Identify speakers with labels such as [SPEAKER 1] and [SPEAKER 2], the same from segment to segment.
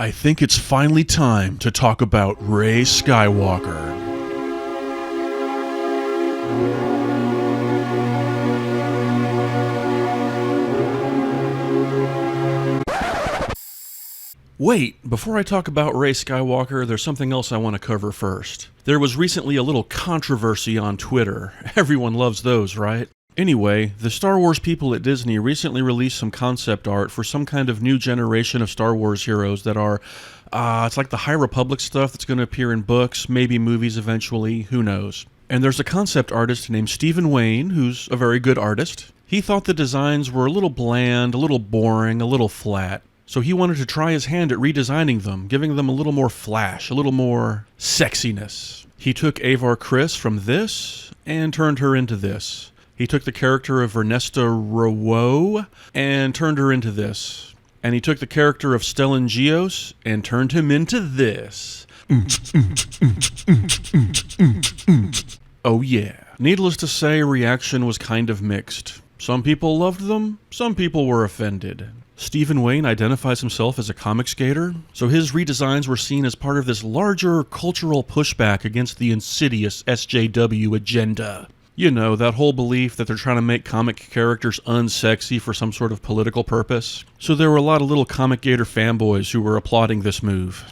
[SPEAKER 1] I think it's finally time to talk about Rey Skywalker. Wait, before I talk about Rey Skywalker, there's something else I want to cover first. There was recently a little controversy on Twitter. Everyone loves those, right? Anyway, the Star Wars people at Disney recently released some concept art for some kind of new generation of Star Wars heroes that are, it's like the High Republic stuff that's going to appear in books, maybe movies eventually, who knows. And there's a concept artist named Stephen Wayne, who's a very good artist. He thought the designs were a little bland, a little boring, a little flat. So he wanted to try his hand at redesigning them, giving them a little more flash, a little more sexiness. He took Avar Kriss from this and turned her into this. He took the character of Ernesta Rouault and turned her into this. And he took the character of Stellan Gios and turned him into this. Oh yeah. Needless to say, reaction was kind of mixed. Some people loved them, some people were offended. Stephen Wayne identifies himself as a comic skater, so his redesigns were seen as part of this larger cultural pushback against the insidious SJW agenda. You know, that whole belief that they're trying to make comic characters unsexy for some sort of political purpose. So there were a lot of little Comic Gator fanboys who were applauding this move.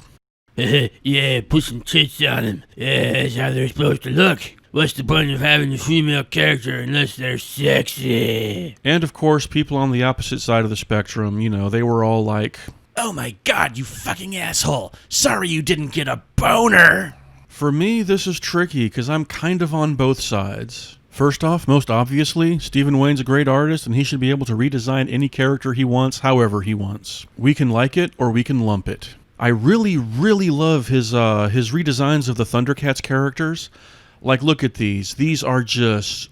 [SPEAKER 2] Yeah, put some tits on them. Yeah, that's how they're supposed to look. What's the point of having a female character unless they're sexy?
[SPEAKER 1] And of course, people on the opposite side of the spectrum, you know, they were all like,
[SPEAKER 3] "Oh my god, you fucking asshole. Sorry you didn't get a boner."
[SPEAKER 1] For me, this is tricky because I'm kind of on both sides. First off, most obviously, Stephen Wayne's a great artist and he should be able to redesign any character he wants however he wants. We can like it or we can lump it. I really love his redesigns of the Thundercats characters. Like, look at these. These are just,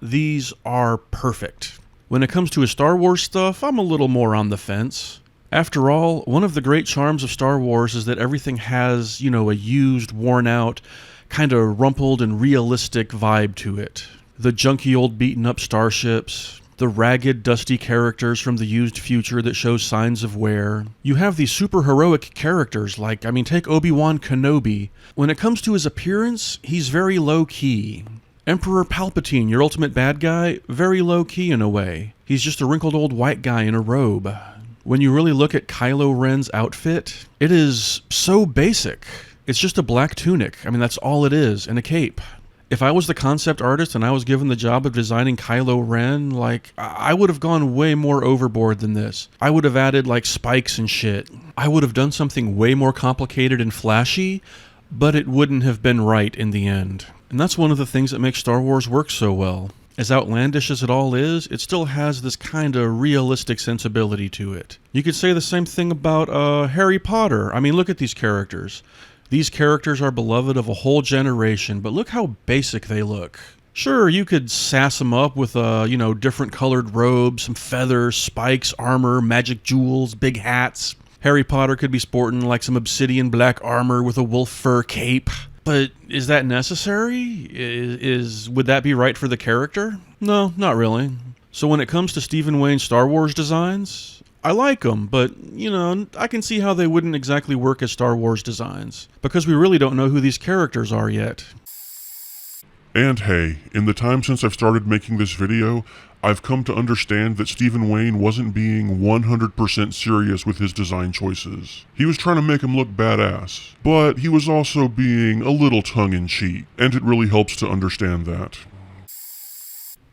[SPEAKER 1] these are perfect. When it comes to his Star Wars stuff, I'm a little more on the fence. After all, one of the great charms of Star Wars is that everything has, you know, a used, worn out, kind of rumpled and realistic vibe to it. The junky old beaten up starships, the ragged, dusty characters from the used future that show signs of wear. You have these super heroic characters like, take Obi-Wan Kenobi. When it comes to his appearance, he's very low-key. Emperor Palpatine, your ultimate bad guy, very low-key in a way. He's just a wrinkled old white guy in a robe. When you really look at Kylo Ren's outfit, it is so basic. It's just a black tunic. That's all it is, and a cape. If I was the concept artist and I was given the job of designing Kylo Ren, I would have gone way more overboard than this. I would have added, spikes and shit. I would have done something way more complicated and flashy, but it wouldn't have been right in the end. And that's one of the things that makes Star Wars work so well. As outlandish as it all is, it still has this kind of realistic sensibility to it. You could say the same thing about Harry Potter. Look at these characters. These characters are beloved of a whole generation, but look how basic they look. Sure, you could sass them up with, different colored robes, some feathers, spikes, armor, magic jewels, big hats. Harry Potter could be sporting some obsidian black armor with a wolf fur cape. But is that necessary? Would that be right for the character? No, not really. So when it comes to Stephen Wayne's Star Wars designs, I like them, but, I can see how they wouldn't exactly work as Star Wars designs, because we really don't know who these characters are yet.
[SPEAKER 4] And hey, in the time since I've started making this video, I've come to understand that Stephen Wayne wasn't being 100% serious with his design choices. He was trying to make him look badass, but he was also being a little tongue-in-cheek, and it really helps to understand that.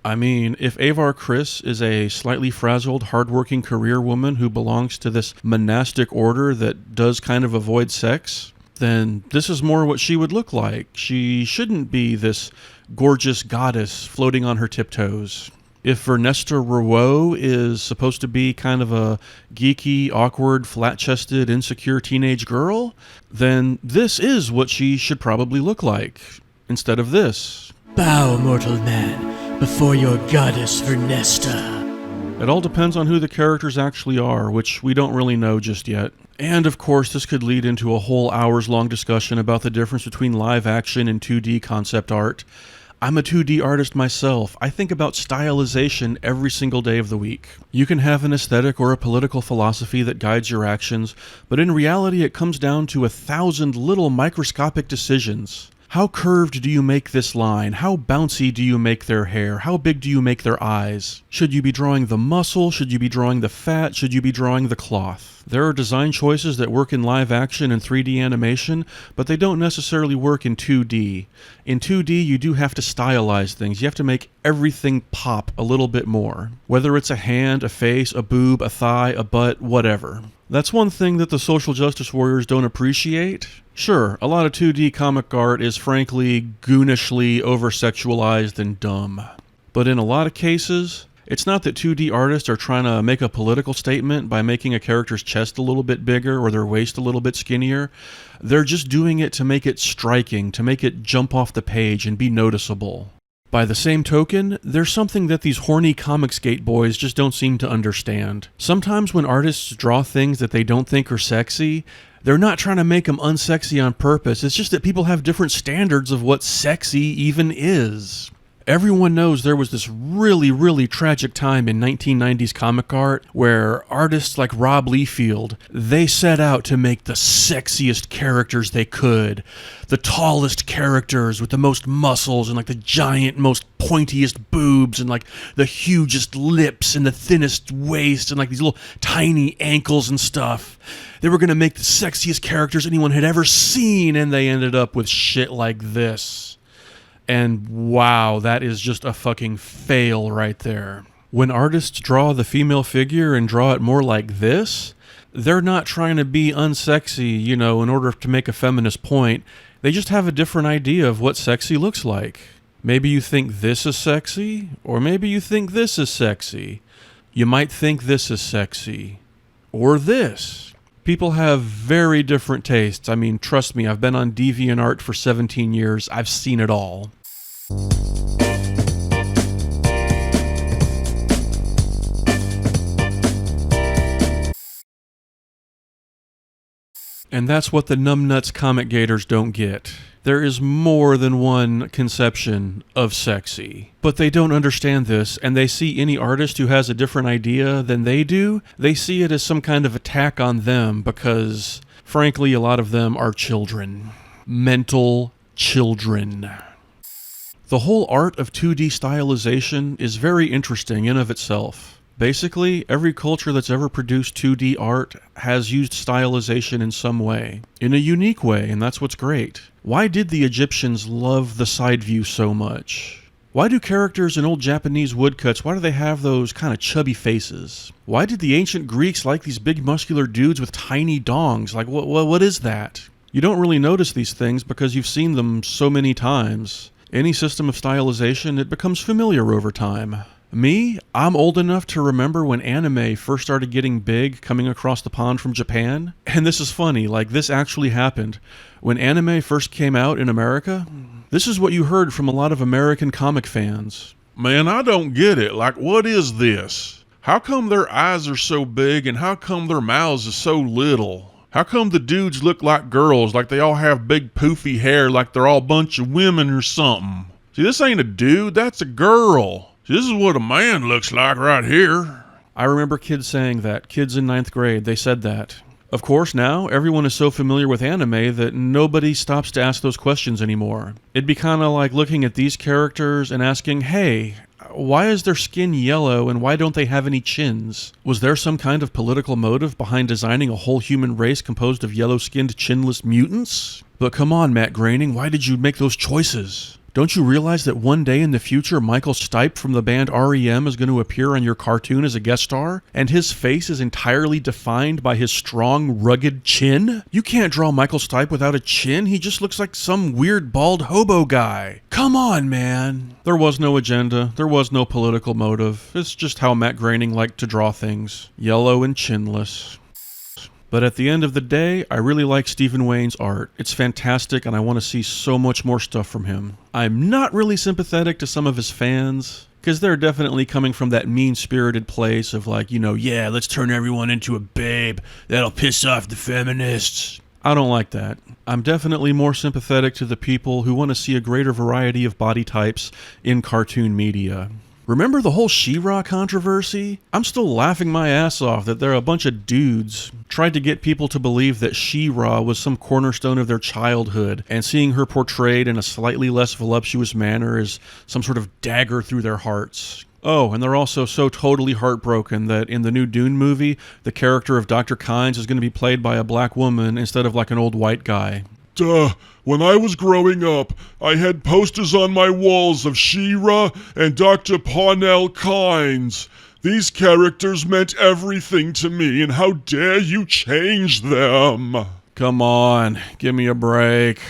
[SPEAKER 1] If Avar Kriss is a slightly frazzled, hardworking career woman who belongs to this monastic order that does kind of avoid sex, then this is more what she would look like. She shouldn't be this gorgeous goddess floating on her tiptoes. If Ernesta Rouault is supposed to be kind of a geeky, awkward, flat-chested, insecure teenage girl, then this is what she should probably look like, instead of this.
[SPEAKER 3] Bow, mortal man, before your goddess Ernesta.
[SPEAKER 1] It all depends on who the characters actually are, which we don't really know just yet. And of course, this could lead into a whole hours-long discussion about the difference between live action and 2D concept art. I'm a 2D artist myself. I think about stylization every single day of the week. You can have an aesthetic or a political philosophy that guides your actions, but in reality it comes down to 1,000 little microscopic decisions. How curved do you make this line? How bouncy do you make their hair? How big do you make their eyes? Should you be drawing the muscle? Should you be drawing the fat? Should you be drawing the cloth? There are design choices that work in live action and 3D animation, but they don't necessarily work in 2D. In 2D, you do have to stylize things. You have to make everything pop a little bit more. Whether it's a hand, a face, a boob, a thigh, a butt, whatever. That's one thing that the social justice warriors don't appreciate. Sure, a lot of 2D comic art is frankly goonishly over-sexualized and dumb. But in a lot of cases, it's not that 2D artists are trying to make a political statement by making a character's chest a little bit bigger or their waist a little bit skinnier. They're just doing it to make it striking, to make it jump off the page and be noticeable. By the same token, there's something that these horny Comicsgate boys just don't seem to understand. Sometimes when artists draw things that they don't think are sexy, they're not trying to make them unsexy on purpose. It's just that people have different standards of what sexy even is. Everyone knows there was this really, really tragic time in 1990s comic art where artists like Rob Liefeld, they set out to make the sexiest characters they could. The tallest characters with the most muscles and like the giant, most pointiest boobs and like the hugest lips and the thinnest waist and like these little tiny ankles and stuff. They were going to make the sexiest characters anyone had ever seen, and they ended up with shit like this. And wow, that is just a fucking fail right there. When artists draw the female figure and draw it more like this, they're not trying to be unsexy, in order to make a feminist point. They just have a different idea of what sexy looks like. Maybe you think this is sexy, or maybe you think this is sexy. You might think this is sexy. Or this. People have very different tastes. I mean, trust me, I've been on DeviantArt for 17 years. I've seen it all. And that's what the numbnuts comic gators don't get. There is more than one conception of sexy. But they don't understand this, and they see any artist who has a different idea than they do, they see it as some kind of attack on them because, frankly, a lot of them are children. Mental children. The whole art of 2D stylization is very interesting in of itself. Basically, every culture that's ever produced 2D art has used stylization in some way. In a unique way, and that's what's great. Why did the Egyptians love the side view so much? Why do characters in old Japanese woodcuts, why do they have those kind of chubby faces? Why did the ancient Greeks like these big muscular dudes with tiny dongs? Like, what is that? You don't really notice these things because you've seen them so many times. Any system of stylization, it becomes familiar over time. Me, I'm old enough to remember when anime first started getting big coming across the pond from Japan. And this is funny, like this actually happened. When anime first came out in America, this is what you heard from a lot of American comic fans.
[SPEAKER 4] Man, I don't get it. Like, what is this? How come their eyes are so big and how come their mouths are so little? How come the dudes look like girls, like they all have big poofy hair, like they're all a bunch of women or something? See, this ain't a dude, that's a girl. This is what a man looks like right here.
[SPEAKER 1] I remember kids saying that. Kids in 9th grade, they said that. Of course, now everyone is so familiar with anime that nobody stops to ask those questions anymore. It'd be kind of like looking at these characters and asking, hey, why is their skin yellow and why don't they have any chins? Was there some kind of political motive behind designing a whole human race composed of yellow-skinned, chinless mutants? But come on, Matt Groening, why did you make those choices? Don't you realize that one day in the future, Michael Stipe from the band REM is going to appear on your cartoon as a guest star? And his face is entirely defined by his strong, rugged chin? You can't draw Michael Stipe without a chin. He just looks like some weird, bald hobo guy. Come on, man. There was no agenda. There was no political motive. It's just how Matt Groening liked to draw things. Yellow and chinless. But at the end of the day, I really like Stephen Wayne's art. It's fantastic, and I want to see so much more stuff from him. I'm not really sympathetic to some of his fans, because they're definitely coming from that mean-spirited place of like, yeah, let's turn everyone into a babe. That'll piss off the feminists. I don't like that. I'm definitely more sympathetic to the people who want to see a greater variety of body types in cartoon media. Remember the whole She-Ra controversy? I'm still laughing my ass off that there are a bunch of dudes tried to get people to believe that She-Ra was some cornerstone of their childhood, and seeing her portrayed in a slightly less voluptuous manner is some sort of dagger through their hearts. Oh, and they're also so totally heartbroken that in the new Dune movie, the character of Dr. Kynes is going to be played by a black woman instead of like an old white guy.
[SPEAKER 4] Duh. When I was growing up, I had posters on my walls of She-Ra and Dr. Parnell Kynes. These characters meant everything to me, and how dare you change them?
[SPEAKER 1] Come on, give me a break.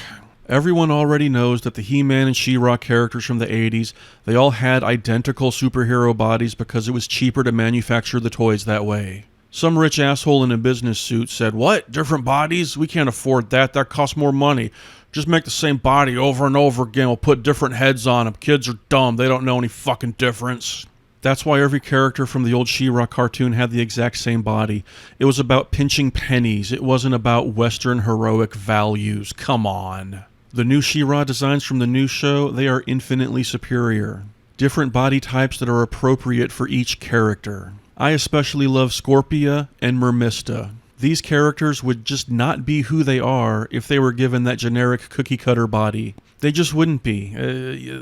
[SPEAKER 1] Everyone already knows that the He-Man and She-Ra characters from the 80s, they all had identical superhero bodies because it was cheaper to manufacture the toys that way. Some rich asshole in a business suit said, "What? Different bodies? We can't afford that. That costs more money. Just make the same body over and over again. We'll put different heads on them. Kids are dumb. They don't know any fucking difference." That's why every character from the old She-Ra cartoon had the exact same body. It was about pinching pennies. It wasn't about Western heroic values. Come on. The new She-Ra designs from the new show, they are infinitely superior. Different body types that are appropriate for each character. I especially love Scorpia and Mermista. These characters would just not be who they are if they were given that generic cookie-cutter body. They just wouldn't be.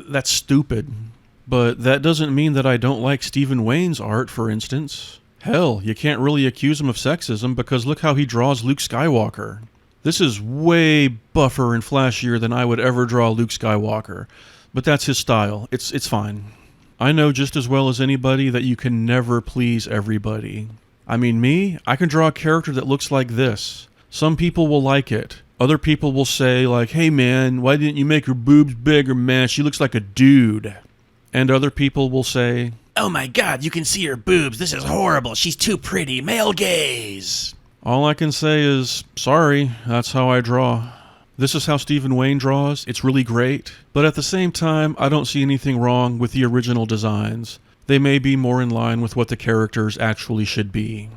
[SPEAKER 1] That's stupid. But that doesn't mean that I don't like Stephen Wayne's art, for instance. Hell, you can't really accuse him of sexism because look how he draws Luke Skywalker. This is way buffer and flashier than I would ever draw Luke Skywalker. But that's his style. It's fine. I know just as well as anybody that you can never please everybody. I mean, me, I can draw a character that looks like this. Some people will like it. Other people will say, like, "Hey man, why didn't you make her boobs bigger, man? She looks like a dude." And other people will say,
[SPEAKER 3] Oh my god, you can see her boobs. This is horrible. She's too pretty. Male gaze.
[SPEAKER 1] all I can say is, sorry, that's how I draw. This is how Stephen Wayne draws. It's really great. But at the same time, I don't see anything wrong with the original designs. They may be more in line with what the characters actually should be.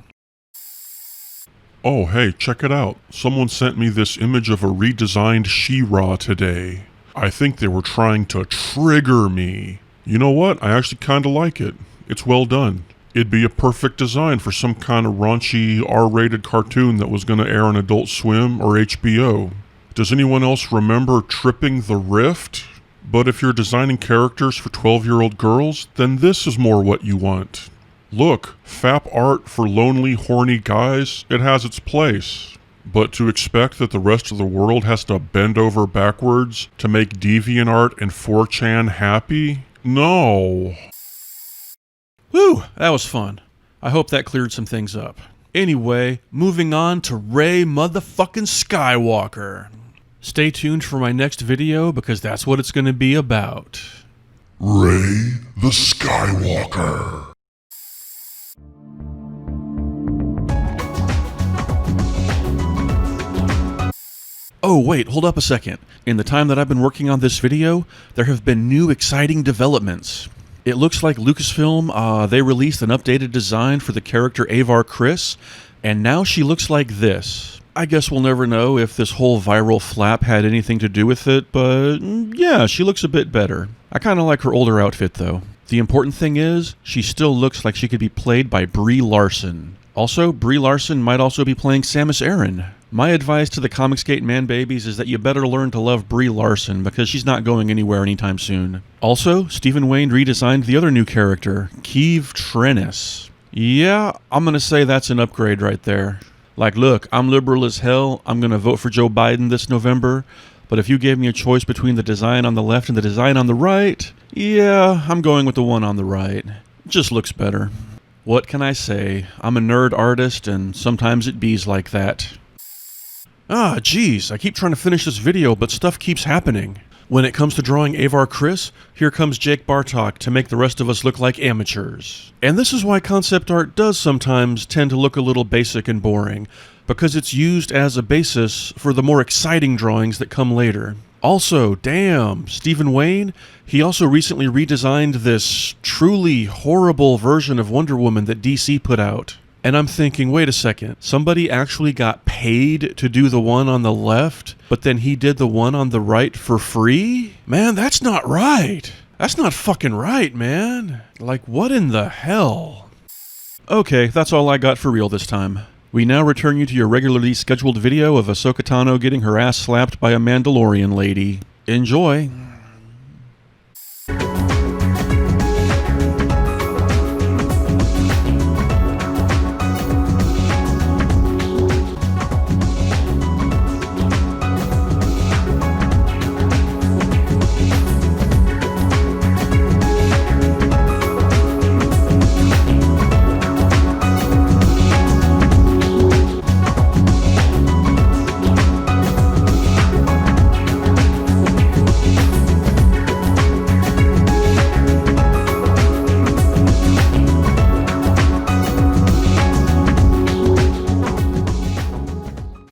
[SPEAKER 4] Oh, hey, check it out. Someone sent me this image of a redesigned She-Ra today. I think they were trying to trigger me. You know what? I actually kinda like it. It's well done. It'd be a perfect design for some kind of raunchy R-rated cartoon that was gonna air on Adult Swim or HBO. Does anyone else remember Tripping the Rift? But if you're designing characters for 12-year-old girls, then this is more what you want. Look, fap art for lonely, horny guys, it has its place. But to expect that the rest of the world has to bend over backwards to make DeviantArt and 4chan happy? No.
[SPEAKER 1] Whew, that was fun. I hope that cleared some things up. Anyway, moving on to Rey motherfucking Skywalker. Stay tuned for my next video because that's what it's going to be about.
[SPEAKER 4] Rey the Skywalker.
[SPEAKER 1] Oh wait, hold up a second. In the time that I've been working on this video, there have been new exciting developments. It looks like Lucasfilm, they released an updated design for the character Avar Kriss, and now she looks like this. I guess we'll never know if this whole viral flap had anything to do with it, but yeah, she looks a bit better. I kinda like her older outfit though. The important thing is, she still looks like she could be played by Brie Larson. Also, Brie Larson might also be playing Samus Aran. My advice to the Comicsgate man-babies is that you better learn to love Brie Larson because she's not going anywhere anytime soon. Also, Stephen Wayne redesigned the other new character, Keeve Trennis. Yeah, I'm gonna say that's an upgrade right there. Like, look, I'm liberal as hell. I'm gonna vote for Joe Biden this November. But if you gave me a choice between the design on the left and the design on the right, yeah, I'm going with the one on the right. It just looks better. What can I say? I'm a nerd artist, and sometimes it bees like that. Ah, geez, I keep trying to finish this video, but stuff keeps happening. When it comes to drawing Avar Kriss, here comes Jake Bartok to make the rest of us look like amateurs. And this is why concept art does sometimes tend to look a little basic and boring, because it's used as a basis for the more exciting drawings that come later. Also, damn, Stephen Wayne, he also recently redesigned this truly horrible version of Wonder Woman that DC put out. And I'm thinking, wait a second, somebody actually got paid to do the one on the left, but then he did the one on the right for free? Man, that's not right. That's not fucking right, man. Like, what in the hell? Okay, that's all I got for real this time. We now return you to your regularly scheduled video of Ahsoka Tano getting her ass slapped by a Mandalorian lady. Enjoy.